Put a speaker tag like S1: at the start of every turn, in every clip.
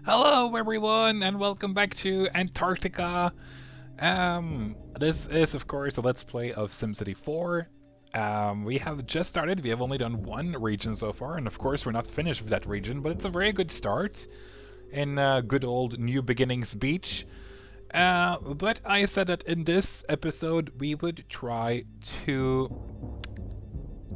S1: Hello everyone and welcome back to Antarctica. This is of course a let's play of SimCity 4. We have just started, we have only done one region so far, and of course we're not finished with that region, but it's a very good start in good old New Beginnings Beach. But I said that in this episode we would try to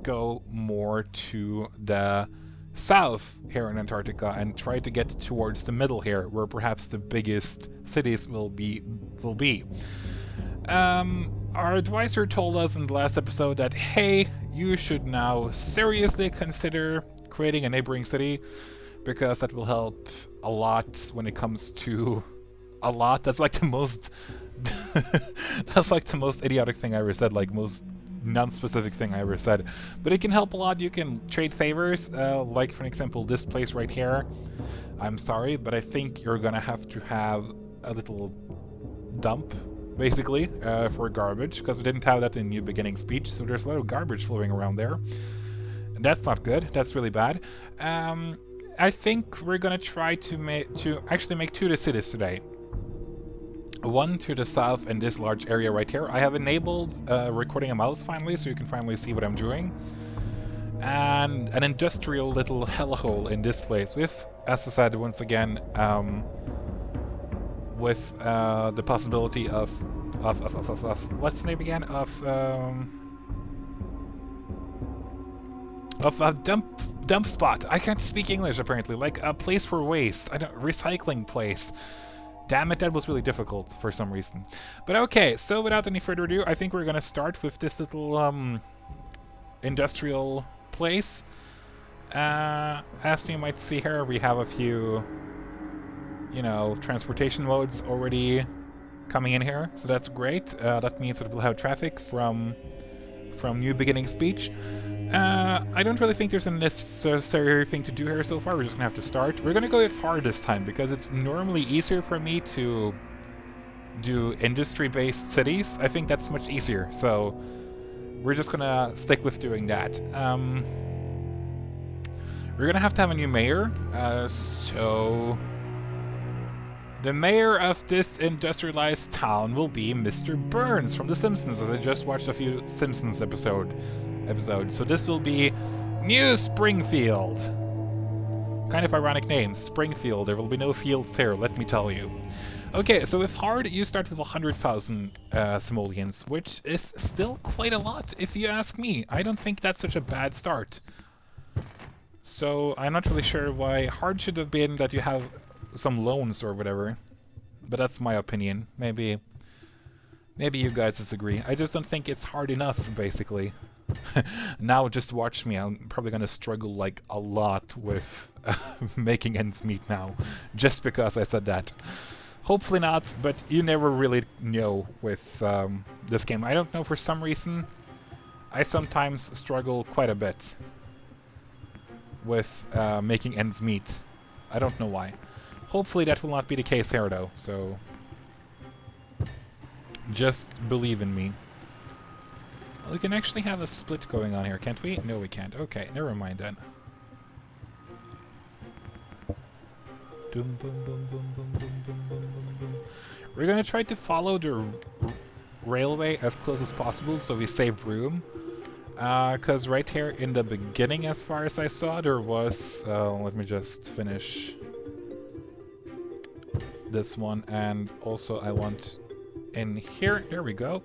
S1: go more to the south here in Antarctica and try to get towards the middle here, where perhaps the biggest cities will be. Our advisor told us in the last episode that, hey, you should now seriously consider creating a neighboring city, because that will help a lot when it comes to a lot. That's like the most that's like the most idiotic thing I ever said, like most non-specific thing I ever said. But it can help a lot. You can trade favors, like for example this place right here. I'm sorry, but I think you're gonna have to have a little dump, basically, for garbage, because we didn't have that in New Beginnings Beach, so there's a lot of garbage flowing around there. And that's not good, that's really bad. I think we're gonna try to actually make two of the cities today. One to the south in this large area right here. I have enabled recording a mouse finally, so you can finally see what I'm doing. And an industrial little hellhole in this place with, as I said once again, with the possibility of what's the name again? Of a dump spot. I can't speak English apparently. Like a place for waste. Recycling place. Damn it, that was really difficult for some reason. But okay, so without any further ado, I think we're gonna start with this little industrial place. As you might see here, we have a few, you know, transportation modes already coming in here, so that's great. That means that we'll have traffic from New Beginnings Beach. I don't really think there's a necessary thing to do here so far. We're just gonna have to start. We're gonna go with hard this time, because it's normally easier for me to do industry-based cities. I think that's much easier, so we're just gonna stick with doing that. We're gonna have to have a new mayor, so the mayor of this industrialized town will be Mr. Burns from The Simpsons, as I just watched a few Simpsons episodes. So this will be New Springfield. Kind of ironic name, Springfield. There will be no fields here, let me tell you. Okay, so with hard, you start with 100,000 simoleons, which is still quite a lot, if you ask me. I don't think that's such a bad start. So I'm not really sure why hard should have been that you have some loans or whatever, but that's my opinion. Maybe you guys disagree. I just don't think it's hard enough, basically. Now just watch me. I'm probably gonna struggle like a lot with making ends meet now, just because I said that. Hopefully not, but you never really know with this game. I don't know, for some reason I sometimes struggle quite a bit with making ends meet. I don't know why. Hopefully that will not be the case here though, so just believe in me. Well, we can actually have a split going on here, can't we? No, we can't. Okay, never mind then. Boom, boom, boom, boom, boom, boom, boom, boom, boom, boom. We're gonna try to follow the railway as close as possible so we save room. Because right here in the beginning, as far as I saw, there was... let me just finish this one, and also I want in here. There we go.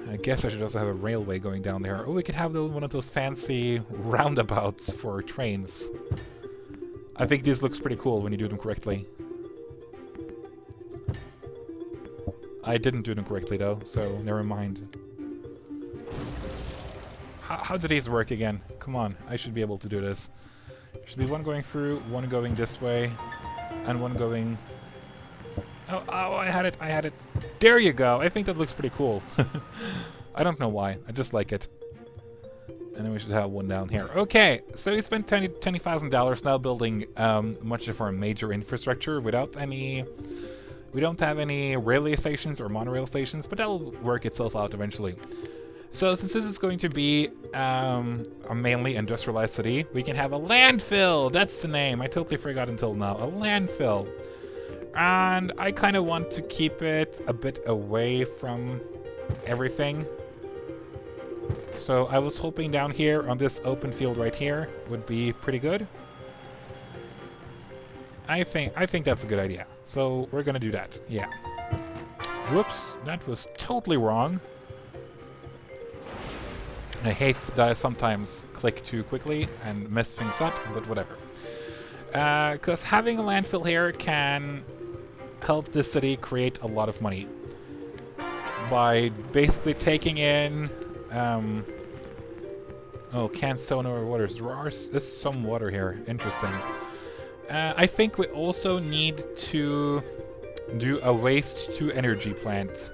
S1: I guess I should also have a railway going down there. Oh, we could have one of those fancy roundabouts for trains. I think this looks pretty cool when you do them correctly. I didn't do them correctly though, so never mind. How do these work again? Come on, I should be able to do this. There should be one going through, one going this way, and one going... Oh, I had it. There you go. I think that looks pretty cool. I don't know why. I just like it. And then we should have one down here. Okay, so we spent $20,000 now building much of our major infrastructure without any... We don't have any railway stations or monorail stations, but that'll work itself out eventually. So since this is going to be a mainly industrialized city, we can have a landfill! That's the name, I totally forgot until now. A landfill. And I kind of want to keep it a bit away from everything. So I was hoping down here on this open field right here would be pretty good. I think that's a good idea. So we're gonna do that, yeah. Whoops, that was totally wrong. I hate that I sometimes click too quickly and mess things up, but whatever. Because having a landfill here can help the city create a lot of money. By basically taking in... oh, can't stow no waters. There's some water here. Interesting. I think we also need to do a waste-to-energy plant.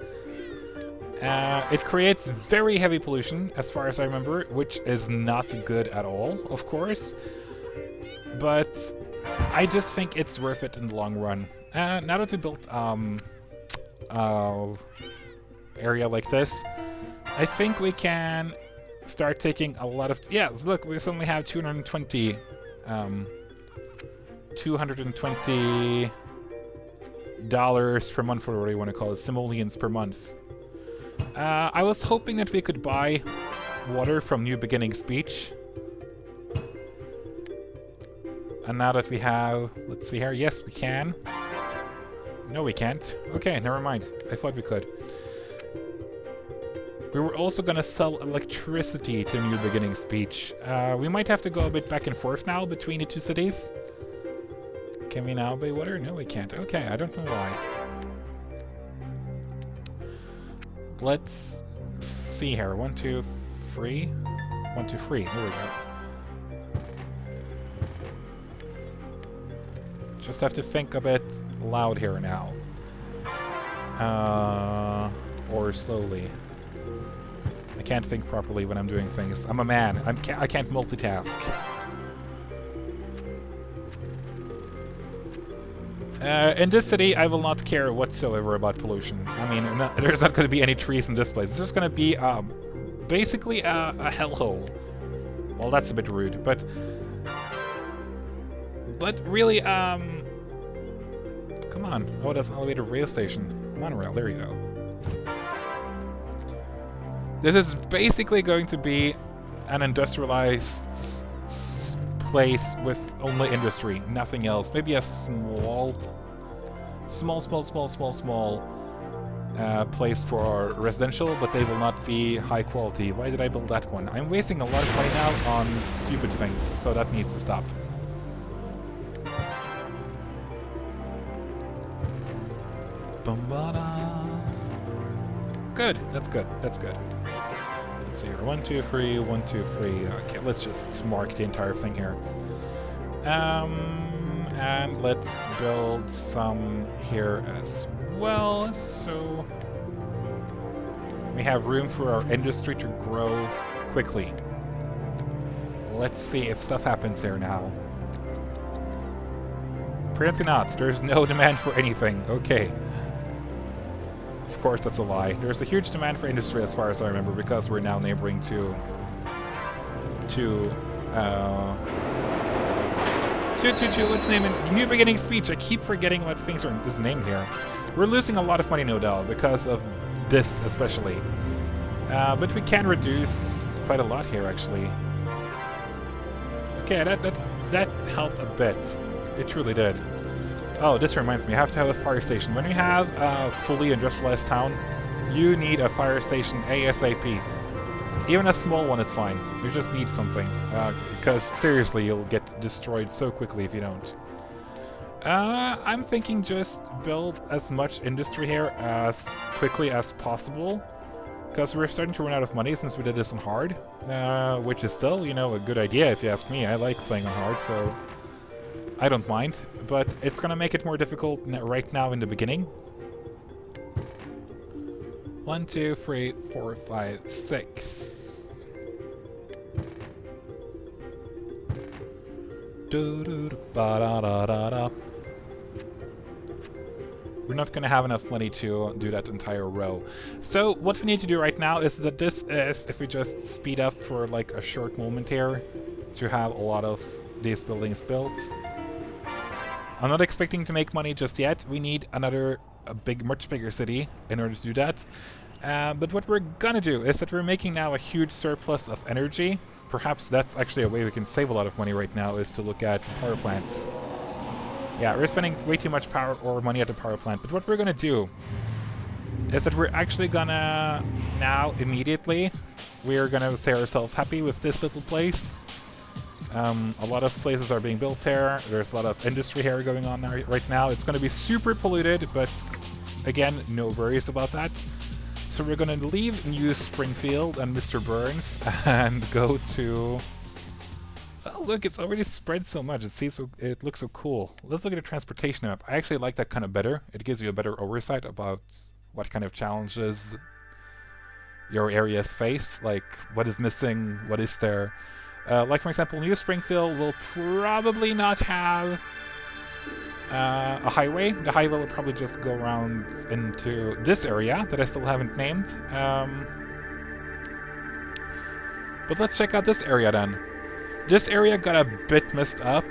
S1: It creates very heavy pollution, as far as I remember, which is not good at all, of course. But I just think it's worth it in the long run. Now that we built area like this, I think we can start taking a lot of... Yes, look, we suddenly have 220 dollars per month, or whatever you want to call it, simoleons per month. I was hoping that we could buy water from New Beginnings Beach. And now that we have... Let's see here. Yes, we can. No, we can't. Okay, never mind. I thought we could. We were also gonna sell electricity to New Beginnings Beach. We might have to go a bit back and forth now between the two cities. Can we now buy water? No, we can't. Okay, I don't know why. Let's see here. 1, 2, 3. 1, 2, 3. There we go. Just have to think a bit loud here now. Or slowly. I can't think properly when I'm doing things. I'm a man. I can't multitask. In this city, I will not care whatsoever about pollution. I mean, there's not going to be any trees in this place. It's just going to be basically a hellhole. Well, that's a bit rude, but really, come on. Oh, that's an elevated rail station. Monorail, there you go. This is basically going to be an industrialized place with only industry, nothing else. Maybe a small place for residential, but they will not be high quality. Why did I build that one? I'm wasting a lot of money now on stupid things, so that needs to stop. Good, that's good, that's good. Let's see here, 1, 2, 3, 1, 2, 3. Okay, let's just mark the entire thing here. And let's build some here as well, so we have room for our industry to grow quickly. Let's see if stuff happens here now. Apparently not. There's no demand for anything. Okay. Of course, that's a lie. There's a huge demand for industry as far as I remember, because we're now neighboring to let's name it New Beginnings Beach. I keep forgetting what things is named here. We're losing a lot of money, no doubt, because of this especially. But we can reduce quite a lot here, actually. Okay, that helped a bit. It truly did. Oh, this reminds me, I have to have a fire station. When you have a fully industrialized town, you need a fire station ASAP. Even a small one is fine. You just need something. Because seriously, you'll get destroyed so quickly if you don't. I'm thinking just build as much industry here as quickly as possible. Because we're starting to run out of money since we did this on hard. Which is still, you know, a good idea if you ask me. I like playing on hard, so I don't mind, but it's gonna make it more difficult right now in the beginning. 1, 2, 3, 4, 5, 6. We're not going to have enough money to do that entire row. So what we need to do right now is that this is, if we just speed up for like a short moment here, to have a lot of these buildings built. I'm not expecting to make money just yet. We need much bigger city in order to do that. But what we're gonna do is that we're making now a huge surplus of energy. Perhaps that's actually a way we can save a lot of money right now, is to look at power plants. Yeah, we're spending way too much power or money at the power plant. But what we're gonna do is that we're actually gonna now immediately we're gonna say ourselves happy with this little place. A lot of places are being built here. There's a lot of industry here going on right now. It's going to be super polluted, but again, no worries about that. So we're going to leave New Springfield and Mr. Burns and go to... Oh, look, it's already spread so much. It looks so cool. Let's look at the transportation map. I actually like that kind of better. It gives you a better oversight about what kind of challenges your areas face. Like, what is missing, what is there. Like, for example, New Springfield will probably not have a highway. The highway will probably just go around into this area that I still haven't named. But let's check out this area then. This area got a bit messed up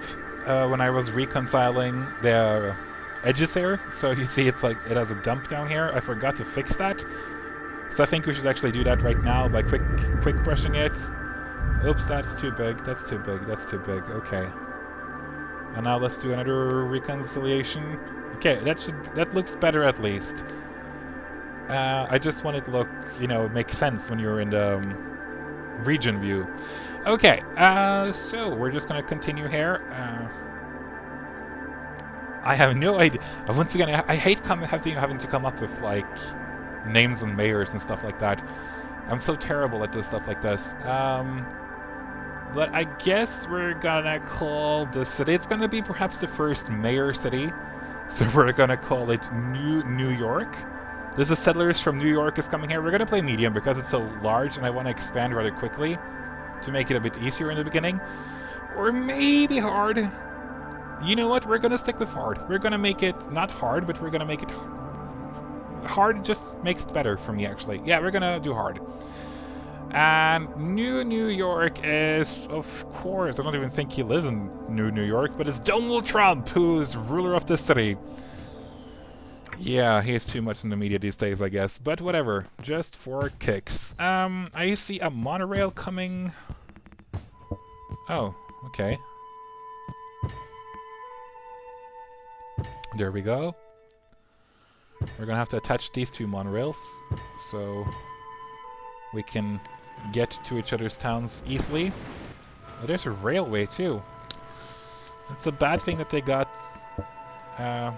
S1: when I was reconciling the edges here. So you see it's like it has a dump down here. I forgot to fix that. So I think we should actually do that right now by quick brushing it. Oops, that's too big, that's too big, that's too big, okay. And now let's do another reconciliation. Okay, that looks better at least. I just want it to look, make sense when you're in the region view. Okay, so we're just gonna continue here. I have no idea. Once again, I hate having to come up with, like, names and mayors and stuff like that. I'm so terrible at this stuff like this. But I guess we're gonna call this city. It's gonna be perhaps the first mayor city. So we're gonna call it New York. This is Settlers from New York is coming here. We're gonna play medium because it's so large and I want to expand rather quickly to make it a bit easier in the beginning. Or maybe hard. You know what? We're gonna stick with hard. We're gonna make it not hard, but we're gonna make it hard. Just makes it better for me, actually. Yeah, we're gonna do hard. And New York is, of course, I don't even think he lives in New York, but it's Donald Trump who's ruler of this city. Yeah, he's too much in the media these days, I guess, but whatever, just for kicks. I see a monorail coming. Oh, okay. There we go. We're gonna have to attach these two monorails, so we can get to each other's towns easily. Oh, there's a railway too. It's a bad thing that they got... I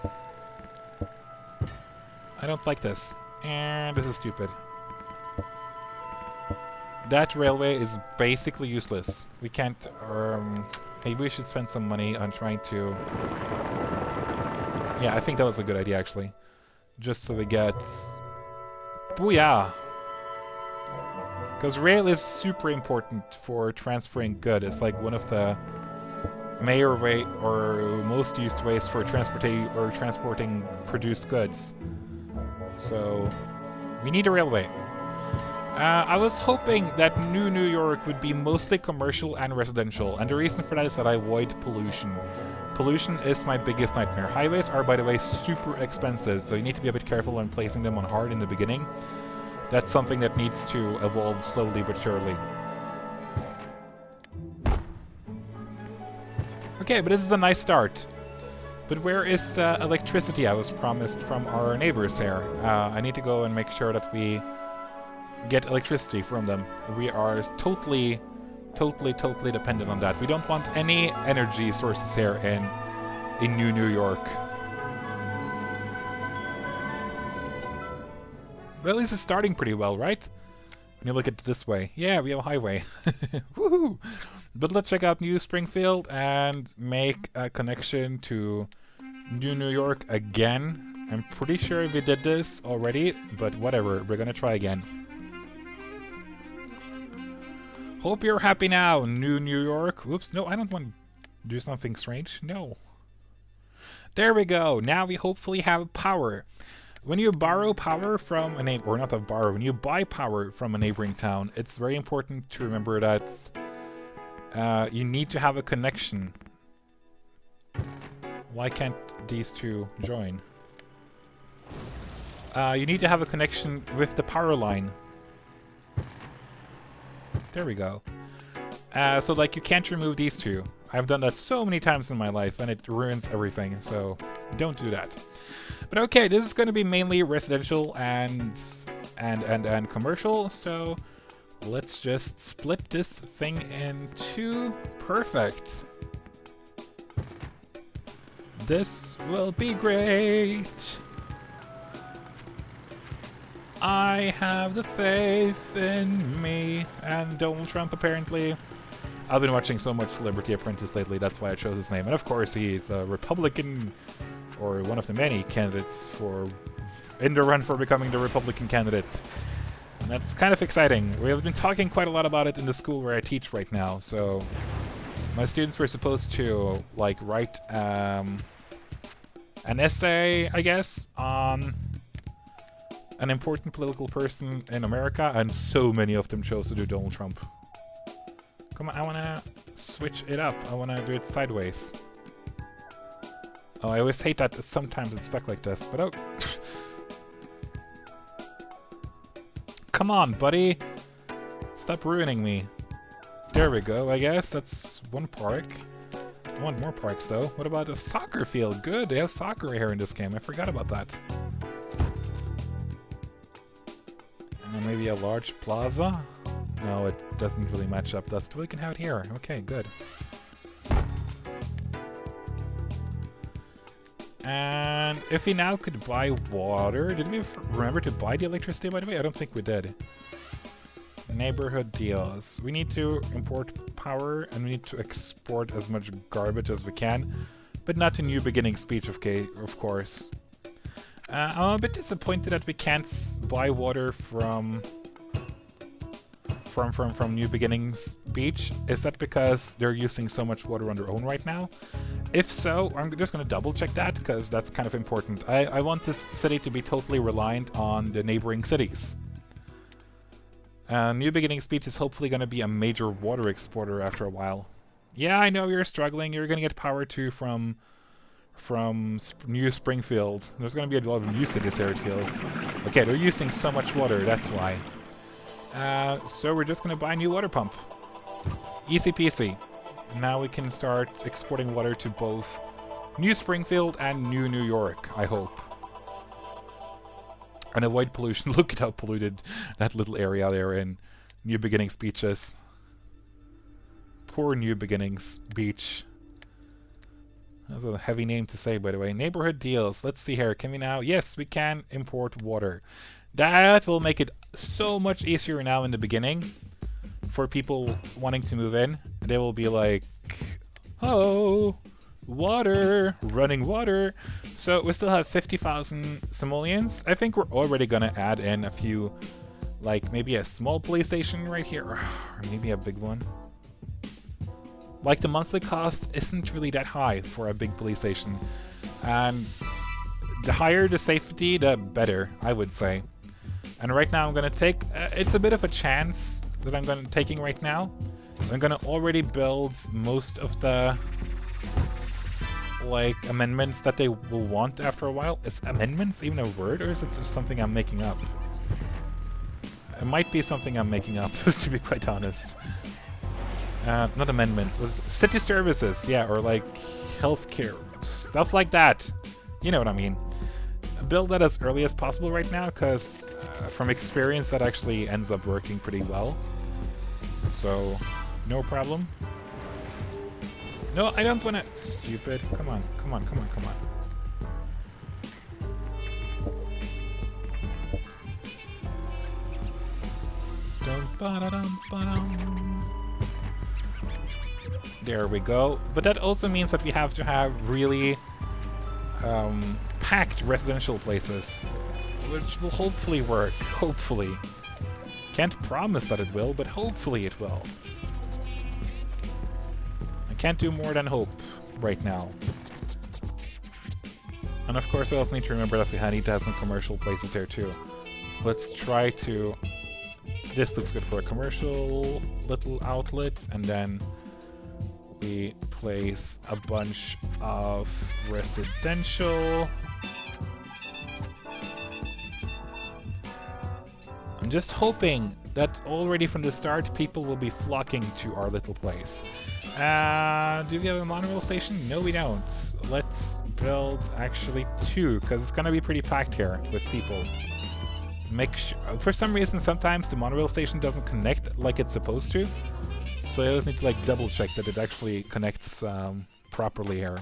S1: don't like this. And this is stupid. That railway is basically useless. We can't... maybe we should spend some money on trying to... Yeah, I think that was a good idea, actually. Just so we get... Booyah! Because rail is super important for transferring goods. It's like one of the major way or most used ways for transporting produced goods. So we need a railway. I was hoping that New York would be mostly commercial and residential, and the reason for that is that I avoid pollution. Pollution is my biggest nightmare. Highways are, by the way, super expensive, so you need to be a bit careful when placing them on hard in the beginning. That's something that needs to evolve slowly but surely. Okay, but this is a nice start. But where is electricity I was promised from our neighbors here? I need to go and make sure that we get electricity from them. We are totally dependent on that. We don't want any energy sources here in New York. But at least it's starting pretty well, right? When you look at it this way. Yeah, we have a highway. Woohoo! But let's check out New Springfield and make a connection to New York again. I'm pretty sure we did this already, but whatever. We're gonna try again. Hope you're happy now, New York. Oops, no, I don't want to do something strange. No. There we go. Now we hopefully have power. When you borrow power from a neighbor, or not borrow, when you buy power from a neighboring town, it's very important to remember that you need to have a connection. Why can't these two join? You need to have a connection with the power line. There we go. So like you can't remove these two. I've done that so many times in my life and it ruins everything, so don't do that. But okay, this is going to be mainly residential and commercial, so let's just split this thing in two. Perfect. This will be great. I have the faith in me. And Donald Trump, apparently. I've been watching so much Celebrity Apprentice lately, that's why I chose his name. And of course, he's a Republican, or one of the many candidates in the run for becoming the Republican candidate. And that's kind of exciting. We've been talking quite a lot about it in the school where I teach right now, so my students were supposed to like write an essay, I guess, on an important political person in America, and so many of them chose to do Donald Trump. Come on, I wanna switch it up. I wanna do it sideways. Oh, I always hate that sometimes it's stuck like this, but oh. Come on, buddy. Stop ruining me. There we go, I guess. That's one park. I want more parks, though. What about a soccer field? Good, they have soccer here in this game. I forgot about that. And maybe a large plaza? No, it doesn't really match up. That's we can have it here. Okay, good. And if we now could buy water, did we remember to buy the electricity, by the way? I don't think we did. Neighborhood deals. We need to import power and we need to export as much garbage as we can, but not to New Beginning Speech, of course. I'm a bit disappointed that we can't buy water from New Beginnings Beach. Is that because they're using so much water on their own right now? If so, I'm just going to double check that, because that's kind of important. I want this city to be totally reliant on the neighboring cities. New Beginnings Beach is hopefully going to be a major water exporter after a while. Yeah, I know you're struggling. You're going to get power too from New Springfield. There's going to be a lot of new cities here, it feels. Okay, they're using so much water, that's why. So we're just going to buy a new water pump. Easy peasy. Now we can start exporting water to both New Springfield and New York, I hope. And avoid pollution. Look at how polluted that little area there in New Beginnings Beach is. Poor New Beginnings Beach. That's a heavy name to say, by the way. Neighborhood deals. Let's see here. Can we now? Yes, we can import water. That will make it so much easier now in the beginning for people wanting to move in. They will be like, oh, water, running water. So we still have 50,000 simoleons. I think we're already gonna add in a few, like maybe a small police station right here, or maybe a big one. Like the monthly cost isn't really that high for a big police station. And the higher the safety, the better, I would say. And right now I'm gonna take, it's a bit of a chance that I'm taking right now. I'm gonna already build most of the like amendments that they will want after a while. Is amendments even a word, or is it just something I'm making up? It might be something I'm making up, to be quite honest. Not amendments, it was city services, yeah, or like healthcare, stuff like that. You know what I mean. Build that as early as possible right now, because from experience that actually ends up working pretty well. So, no problem. No, I don't want to... Stupid. Come on, come on, come on, come on. There we go. But that also means that we have to have really packed residential places, which will hopefully work. Hopefully. Can't promise that it will, but hopefully it will. I can't do more than hope right now. And of course I also need to remember that we need to have some commercial places here too. So let's try to... This looks good for a commercial little outlet, and then we place a bunch of residential. I'm just hoping that already from the start people will be flocking to our little place. Do we have a monorail station? No, we don't. Let's build actually 2, because it's gonna be pretty packed here with people. For some reason, sometimes the monorail station doesn't connect like it's supposed to. So I always need to like double check that it actually connects properly here.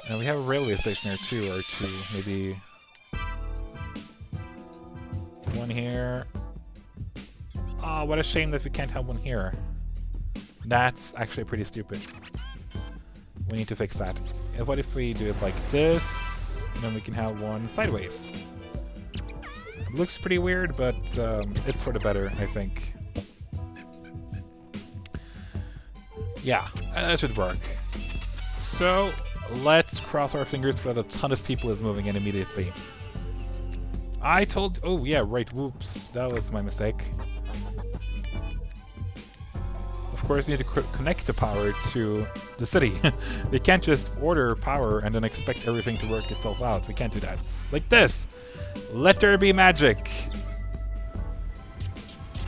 S1: And we have a railway station here too, or 2, maybe 1 here. Oh, what a shame that we can't have 1 here. That's actually pretty stupid. We need to fix that. And what if we do it like this? Then we can have 1 sideways. It looks pretty weird, but it's for the better, I think. Yeah, that should work. So, let's cross our fingers that a ton of people is moving in immediately. Oh yeah, right, whoops. That was my mistake. Of course, we need to connect the power to the city. We can't just order power and then expect everything to work itself out. We can't do that. It's like this. Let there be magic.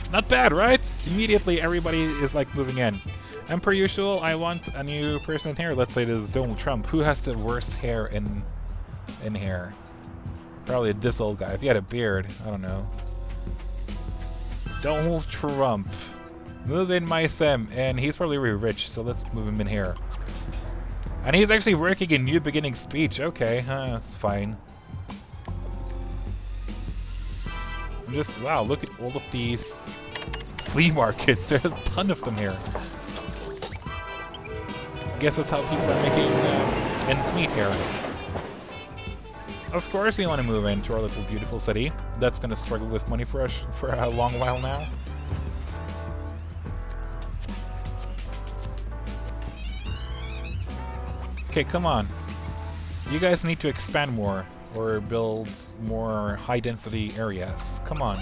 S1: Not bad, right? Immediately, everybody is like moving in. And per usual, I want a new person here. Let's say this is Donald Trump. Who has the worst hair in here? Probably this old guy. If he had a beard, I don't know. Donald Trump. Move in my sim, and he's probably really rich, so let's move him in here. And he's actually working in New Beginning Speech. Okay, that's fine. Just, wow, look at all of these flea markets. There's a ton of them here. I guess that's how people are making ends meet here. Of course we want to move into our little beautiful city. That's going to struggle with money for a long while now. Okay, come on. You guys need to expand more or build more high-density areas. Come on.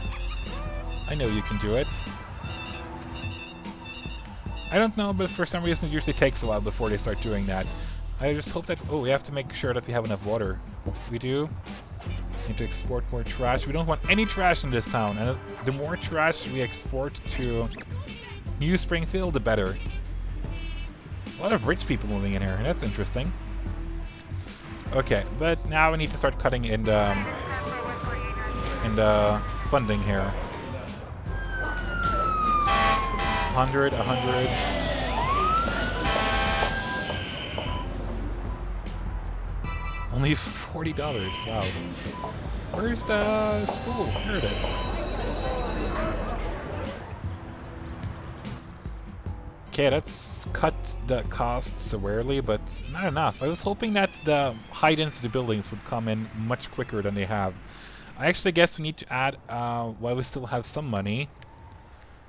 S1: I know you can do it. I don't know, but for some reason it usually takes a while before they start doing that. I just hope that... Oh, we have to make sure that we have enough water. We do. Need to export more trash. We don't want any trash in this town, and the more trash we export to New Springfield, the better. A lot of rich people moving in here. That's interesting. Okay, but now we need to start cutting in the funding here. 100, 100. Only $40. Wow. Where's the school? Here it is. Okay, that's cut the costs severely, but not enough. I was hoping that the high-density buildings would come in much quicker than they have. I actually guess we need to add, while we still have some money,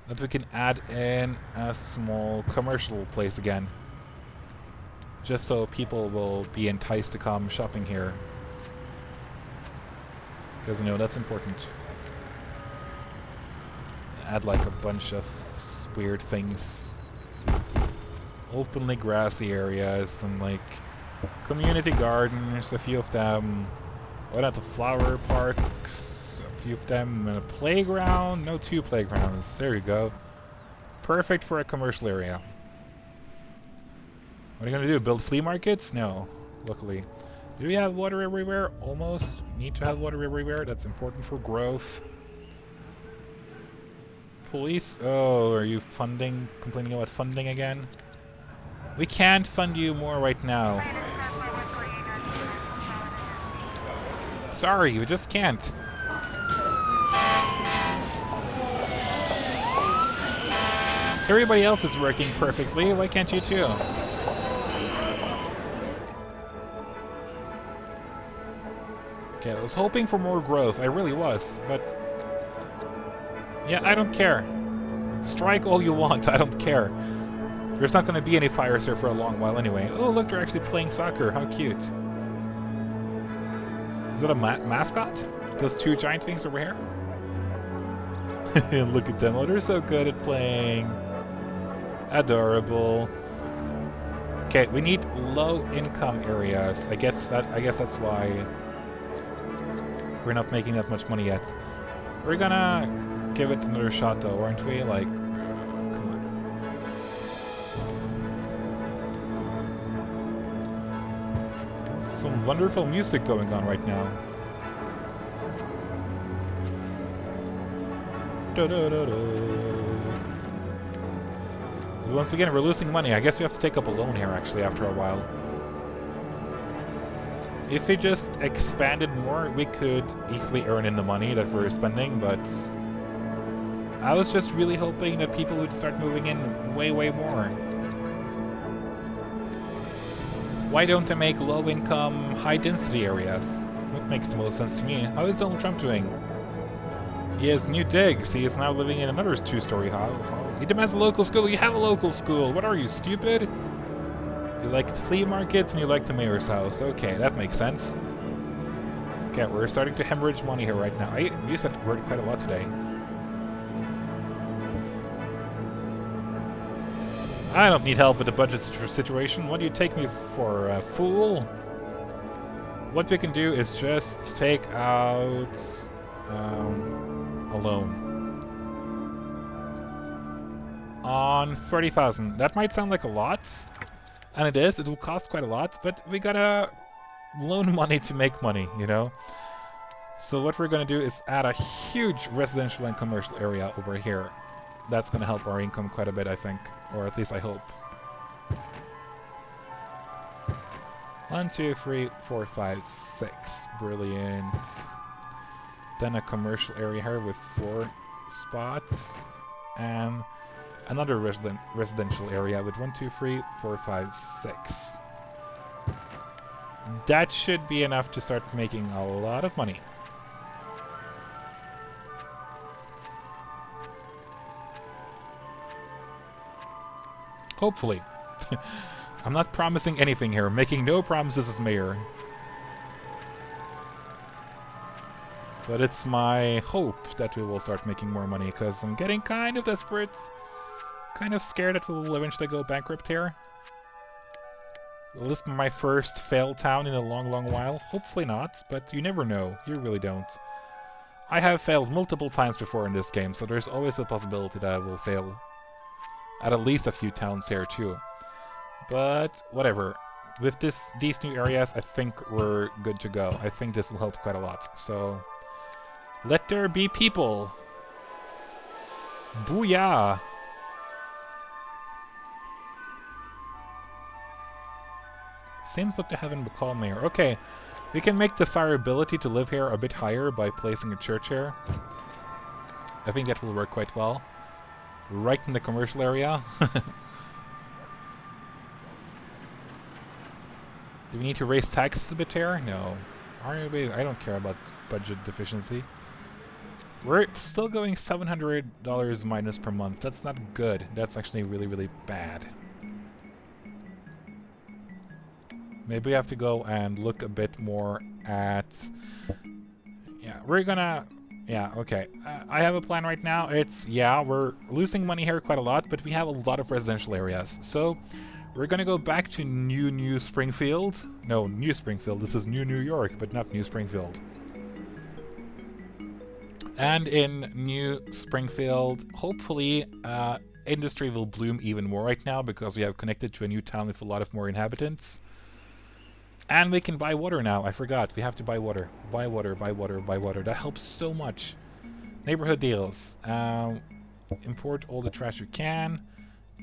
S1: that we can add in a small commercial place again. Just so people will be enticed to come shopping here. Because, you know, that's important. Add like a bunch of weird things. Openly grassy areas and like community gardens, a few of them. What about the flower parks? A few of them. And a playground? No, 2 playgrounds. There you go. Perfect for a commercial area. What are you gonna do? Build flea markets? No, luckily. Do we have water everywhere? Almost. Need to have water everywhere. That's important for growth. Police? Oh, are you complaining about funding again? We can't fund you more right now. Sorry, we just can't. Everybody else is working perfectly, why can't you too? Okay, I was hoping for more growth, I really was, but... Yeah, I don't care. Strike all you want, I don't care. There's not going to be any fires here for a long while anyway. Oh, look, they're actually playing soccer. How cute. Is that a mascot? Those two giant things over here? Look at them. Oh, they're so good at playing. Adorable. Okay, we need low-income areas. I guess that's why we're not making that much money yet. We're gonna give it another shot, though, aren't we? Like, come on. Some wonderful music going on right now. Once again, we're losing money. I guess we have to take up a loan here, actually, after a while. If we just expanded more, we could easily earn in the money that we're spending, but I was just really hoping that people would start moving in way, way more. Why don't they make low-income, high-density areas? That makes the most sense to me. How is Donald Trump doing? He has new digs. He is now living in another two-story house. He demands a local school. You have a local school. What are you, stupid? You like flea markets and you like the mayor's house. Okay, that makes sense. Okay, we're starting to hemorrhage money here right now. I used that word quite a lot today. I don't need help with the budget situation. What do you take me for, a fool? What we can do is just take out a loan. On 30,000. That might sound like a lot, and it is. It will cost quite a lot, but we gotta loan money to make money, you know? So what we're gonna do is add a huge residential and commercial area over here. That's gonna help our income quite a bit, I think. Or at least I hope. 1, 2, 3, 4, 5, 6. Brilliant. Then a commercial area here with 4 spots. And another residential area with 1, 2, 3, 4, 5, 6. That should be enough to start making a lot of money. Hopefully. I'm not promising anything here. Making no promises as mayor. But it's my hope that we will start making more money, because I'm getting kind of desperate. Kind of scared that we will eventually go bankrupt here. Will this be my first failed town in a long, long while? Hopefully not, but you never know. You really don't. I have failed multiple times before in this game, so there's always the possibility that I will fail at least a few towns here too. But whatever. With these new areas, I think we're good to go. I think this will help quite a lot. So let there be people. Booyah! Seems like they haven't become mayor. Okay, we can make desirability to live here a bit higher by placing a church here. I think that will work quite well. Right in the commercial area. Do we need to raise taxes a bit here? No. I don't care about budget deficiency. We're still going $700 minus per month. That's not good. That's actually really, really bad. Maybe we have to go and look a bit more at... Yeah, we're gonna... Yeah, okay. I have a plan right now. It's, yeah, we're losing money here quite a lot, but we have a lot of residential areas. So we're gonna go back to New Springfield. No, New Springfield. This is New York, but not New Springfield. And in New Springfield, hopefully, industry will bloom even more right now because we have connected to a new town with a lot of more inhabitants. And we can buy water now. I forgot. We have to buy water. Buy water, buy water, buy water. That helps so much. Neighborhood deals. Import all the trash you can.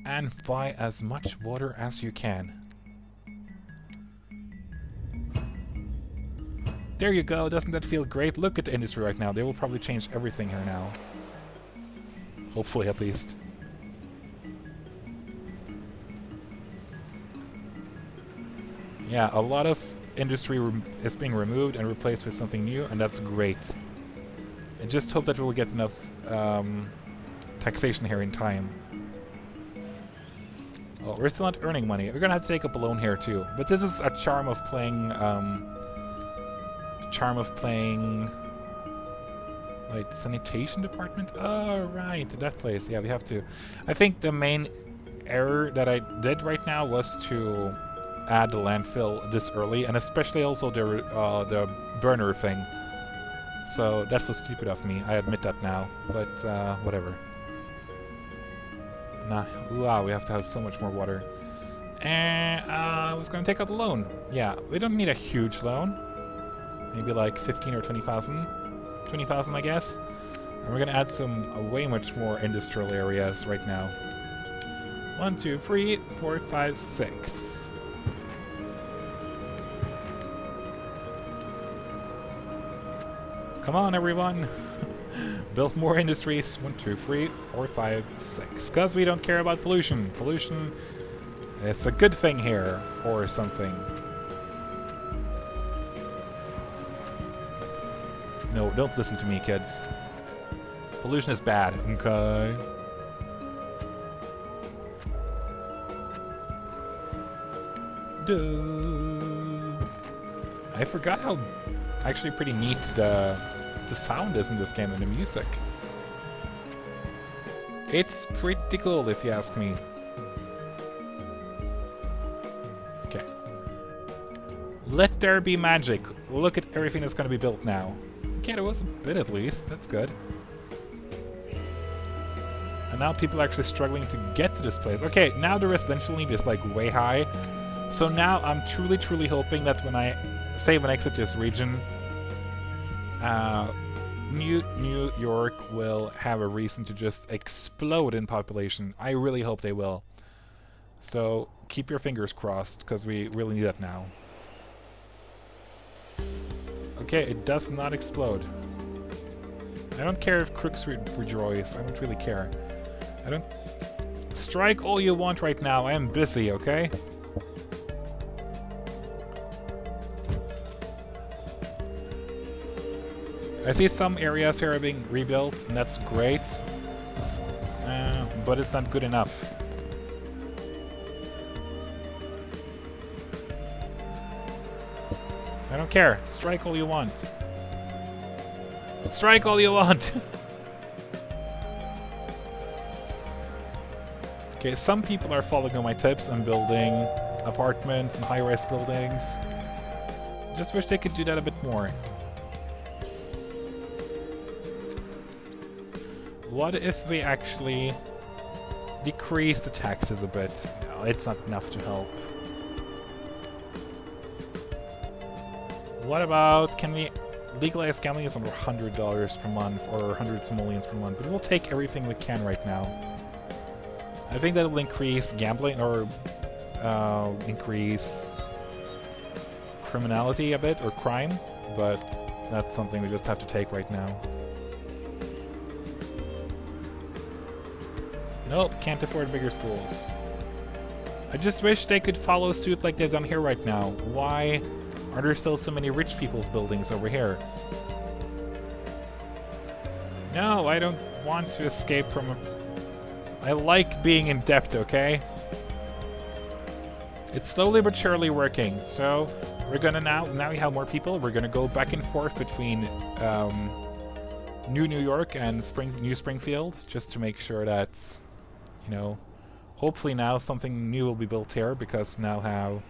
S1: And buy as much water as you can. There you go. Doesn't that feel great? Look at the industry right now. They will probably change everything here now. Hopefully, at least. Yeah, a lot of industry is being removed and replaced with something new, and that's great. I just hope that we'll get enough taxation here in time. Oh, we're still not earning money. We're gonna have to take up a loan here too. But this is a charm of playing charm of playing... Wait, sanitation department? Oh, right, that place. Yeah, we have to... I think the main error that I did right now was to add the landfill this early, and especially also the burner thing. So that was stupid of me. I admit that now, but whatever. Nah, wow, we have to have so much more water. And I was going to take out a loan. Yeah, we don't need a huge loan. Maybe like 15 or 20,000. 20,000, I guess. And we're going to add some way much more industrial areas right now. 1, 2, 3, 4, 5, 6. Come on, everyone. Build more industries. 1, 2, 3, 4, 5, 6. Because we don't care about pollution. Pollution, it's a good thing here, or something. No, don't listen to me, kids. Pollution is bad, okay? Duh. I forgot how actually pretty neat the sound is in this game and the music. It's pretty cool if you ask me. Okay. Let there be magic. Look at everything that's going to be built now. Okay, there was a bit at least. That's good. And now people are actually struggling to get to this place. Okay, now the residential need is like way high. So now I'm truly, truly hoping that when I save and exit this region, New York will have a reason to just explode in population. I really hope they will. So keep your fingers crossed, because we really need that now. Okay, it does not explode. I don't care if crooks rejoice. I don't really care. I don't... Strike all you want right now. I am busy, okay? I see some areas here are being rebuilt, and that's great. But it's not good enough. I don't care. Strike all you want. Strike all you want! Okay, some people are following on my tips and building apartments and high-rise buildings. Just wish they could do that a bit more. What if we actually decrease the taxes a bit? No, it's not enough to help. What about, can we legalize gambling is under $100 per month or 100 simoleons per month, but we'll take everything we can right now. I think that will increase gambling or increase criminality a bit, or crime, but that's something we just have to take right now. Nope, can't afford bigger schools. I just wish they could follow suit like they've done here right now. Why are there still so many rich people's buildings over here? No, I don't want to escape from a... I like being in debt, okay? It's slowly but surely working, so we're gonna now we have more people, we're gonna go back and forth between New York and New Springfield, just to make sure that, you know, hopefully now something new will be built here, because now have,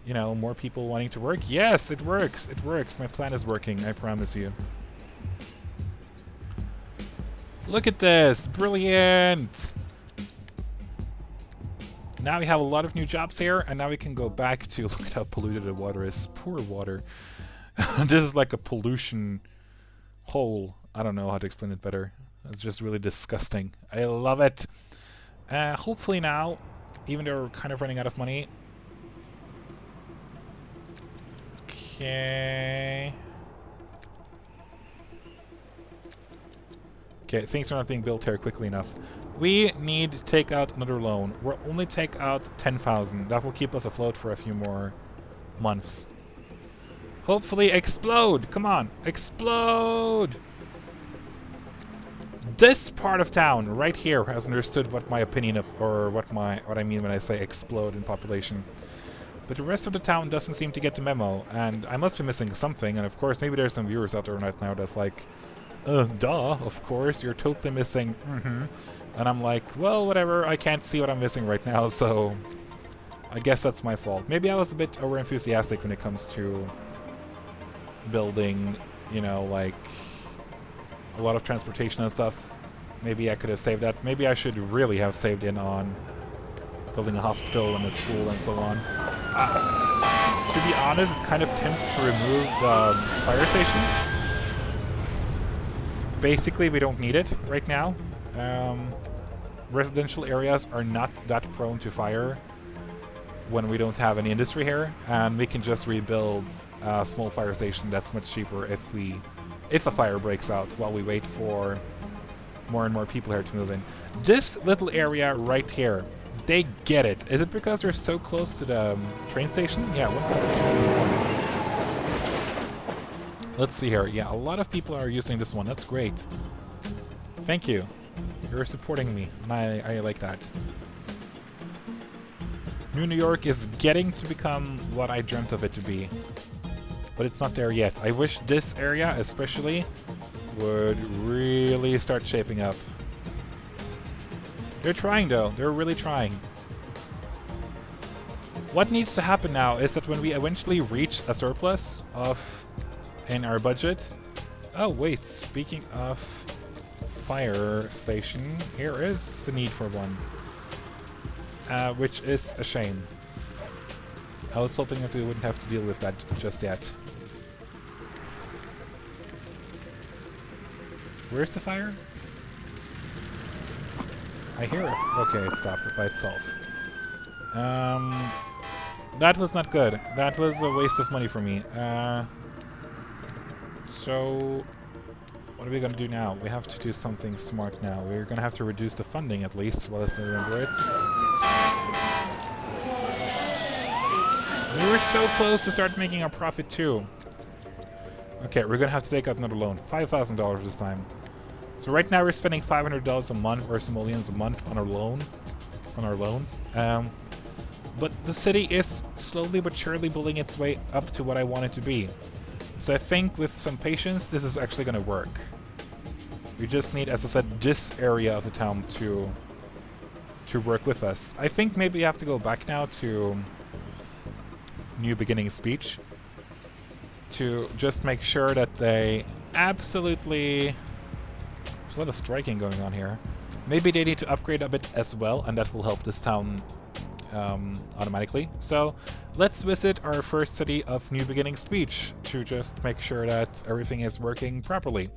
S1: you know, more people wanting to work. Yes, it works, it works. My plan is working, I promise you. Look at this, brilliant! Now we have a lot of new jobs here, and now we can go back to, look at how polluted the water is. Poor water. This is like a pollution hole. I don't know how to explain it better. It's just really disgusting. I love it. Hopefully now, even though we're kind of running out of money. Okay. Okay, things are not being built here quickly enough. We need to take out another loan. We'll only take out 10,000. That will keep us afloat for a few more months. Hopefully explode! Come on, explode! This part of town, right here, has understood what my opinion of, or what I mean when I say explode in population. But the rest of the town doesn't seem to get the memo, and I must be missing something, and of course, maybe there's some viewers out there right now that's like, duh, of course, you're totally missing, And I'm like, well, whatever, I can't see what I'm missing right now, so I guess that's my fault. Maybe I was a bit over-enthusiastic when it comes to building, you know, like, a lot of transportation and stuff. Maybe I could have saved that. Maybe I should really have saved in on building a hospital and a school and so on. To be honest, it kind of tempts to remove the fire station. Basically, we don't need it right now. Residential areas are not that prone to fire when we don't have any industry here, and we can just rebuild a small fire station that's much cheaper if a fire breaks out while we wait for more and more people here to move in. This little area right here, they get it. Is it because they're so close to the train station? Yeah, 1,201. Let's see here. Yeah, a lot of people are using this one. That's great. Thank you. You're supporting me, and I like that. New York is getting to become what I dreamt of it to be. But it's not there yet. I wish this area, especially, would really start shaping up. They're trying, though. They're really trying. What needs to happen now is that when we eventually reach a surplus in our budget... Oh, wait. Speaking of fire station, here is the need for one. Which is a shame. I was hoping that we wouldn't have to deal with that just yet. Where's the fire? I hear it. Okay, it stopped by itself. That was not good. That was a waste of money for me. So, what are we gonna do now? We have to do something smart now. We're gonna have to reduce the funding at least. Let us remember it. We were so close to start making a profit too. Okay, we're gonna have to take out another loan. $5,000 this time. So right now we're spending $500 a month or simoleons a month on our loans. But the city is slowly but surely building its way up to what I want it to be. So I think with some patience, this is actually gonna work. We just need, as I said, this area of the town to work with us. I think maybe we have to go back now to New Beginning speech to just make sure that they absolutely... There's a lot of striking going on here. Maybe they need to upgrade a bit as well, and that will help this town automatically. So let's visit our first city of New Beginning speech to just make sure that everything is working properly.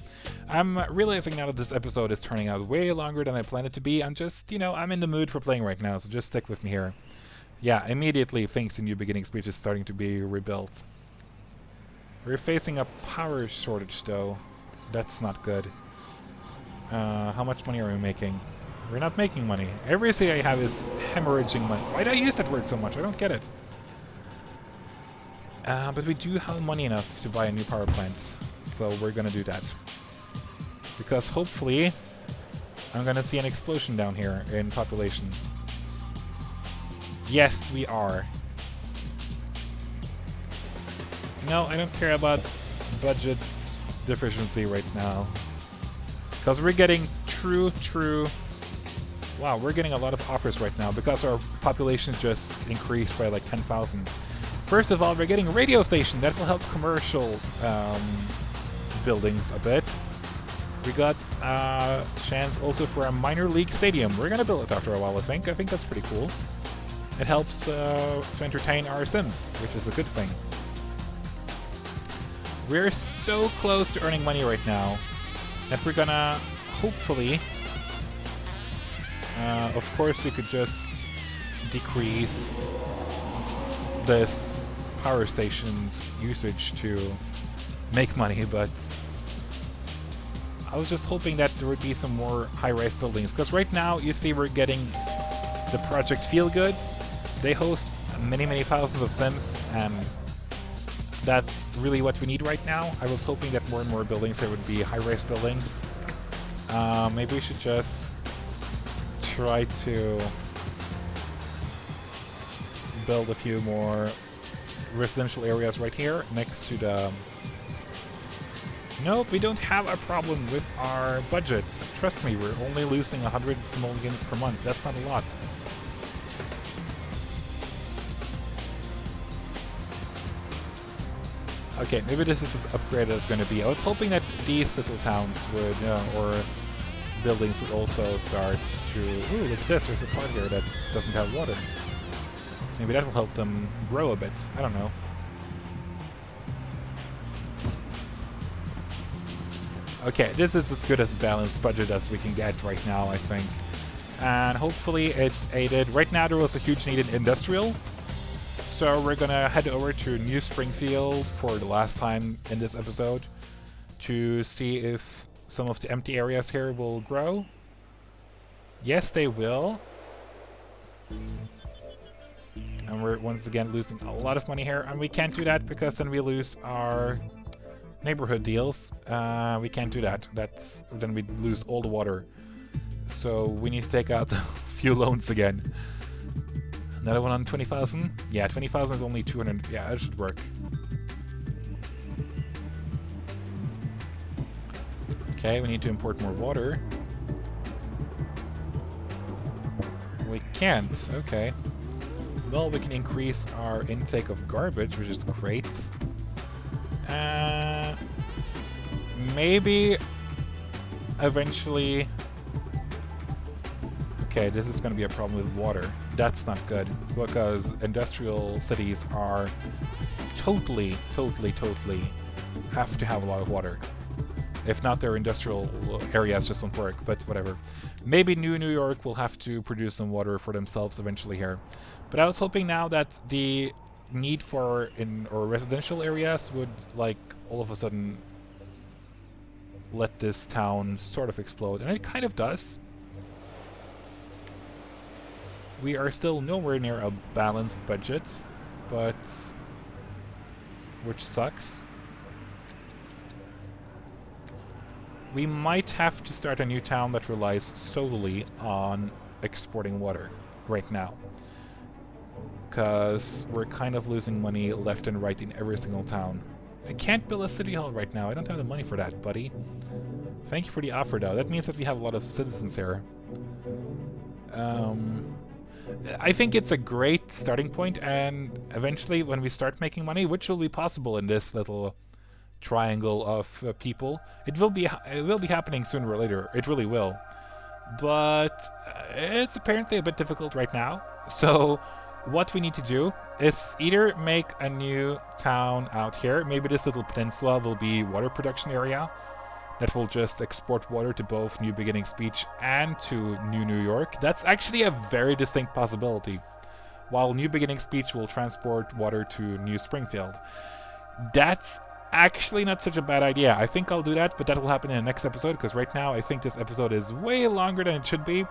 S1: I'm realizing now that this episode is turning out way longer than I planned it to be. I'm just, you know, I'm in the mood for playing right now, so just stick with me here. Yeah, immediately things in New Beginning speech is starting to be rebuilt. We're facing a power shortage though. That's not good. How much money are we making? We're not making money. Every city I have is hemorrhaging money. Why do I use that word so much? I don't get it. But we do have money enough to buy a new power plant. So we're gonna do that. Because hopefully I'm gonna see an explosion down here in population. Yes, we are. No, I don't care about budget deficiency right now. Because we're getting true... Wow, we're getting a lot of offers right now because our population just increased by like 10,000. First of all, we're getting a radio station. That will help commercial buildings a bit. We got a chance also for a minor league stadium. We're going to build it after a while, I think. I think that's pretty cool. It helps to entertain our Sims, which is a good thing. We're so close to earning money right now that we're gonna hopefully... of course, we could just decrease this power station's usage to make money, but I was just hoping that there would be some more high-rise buildings, because right now, you see, we're getting the Project Feel Goods. They host many thousands of Sims, and that's really what we need right now. I was hoping that more and more buildings here would be high-rise buildings. Maybe we should just try to build a few more residential areas right here next to the... Nope, we don't have a problem with our budget. Trust me, we're only losing 100 simoleons per month. That's not a lot. Okay, maybe this is as upgraded as going to be. I was hoping that these little towns would, or buildings would also start to... Ooh, look at this, there's a part here that doesn't have water. Maybe that will help them grow a bit. I don't know. Okay, this is as good as balanced budget as we can get right now, I think. And hopefully it's aided. Right now there was a huge need in industrial. So we're gonna head over to New Springfield for the last time in this episode to see if some of the empty areas here will grow. Yes, they will. And we're once again losing a lot of money here, and we can't do that because then we lose our neighborhood deals. We can't do that. Then we lose all the water. So we need to take out a few loans again. Another one on 20,000? Yeah, 20,000 is only 200. Yeah, that should work. Okay, we need to import more water. We can't. Okay. Well, we can increase our intake of garbage, which is great. Maybe eventually... Okay, this is going to be a problem with water. That's not good, because industrial cities are totally have to have a lot of water. If not, their industrial areas just won't work, but whatever. Maybe New York will have to produce some water for themselves eventually here. But I was hoping now that the need for residential areas would, like, all of a sudden let this town sort of explode, and it kind of does. We are still nowhere near a balanced budget, but which sucks. We might have to start a new town that relies solely on exporting water right now, because we're kind of losing money left and right in every single town. I can't build a city hall right now. I don't have the money for that, buddy. Thank you for the offer, though. That means that we have a lot of citizens here. I think it's a great starting point, and eventually when we start making money, which will be possible in this little triangle of people, it will be happening sooner or later. It really will. But it's apparently a bit difficult right now. So what we need to do is either make a new town out here. Maybe this little peninsula will be water production area that will just export water to both New Beginnings Beach and to New York. That's actually a very distinct possibility. While New Beginnings Beach will transport water to New Springfield. That's actually not such a bad idea. I think I'll do that, but that will happen in the next episode, because right now I think this episode is way longer than it should be.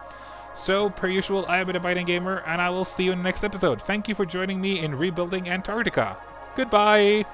S1: So, per usual, I have been a Biden Gamer, and I will see you in the next episode. Thank you for joining me in rebuilding Antarctica. Goodbye!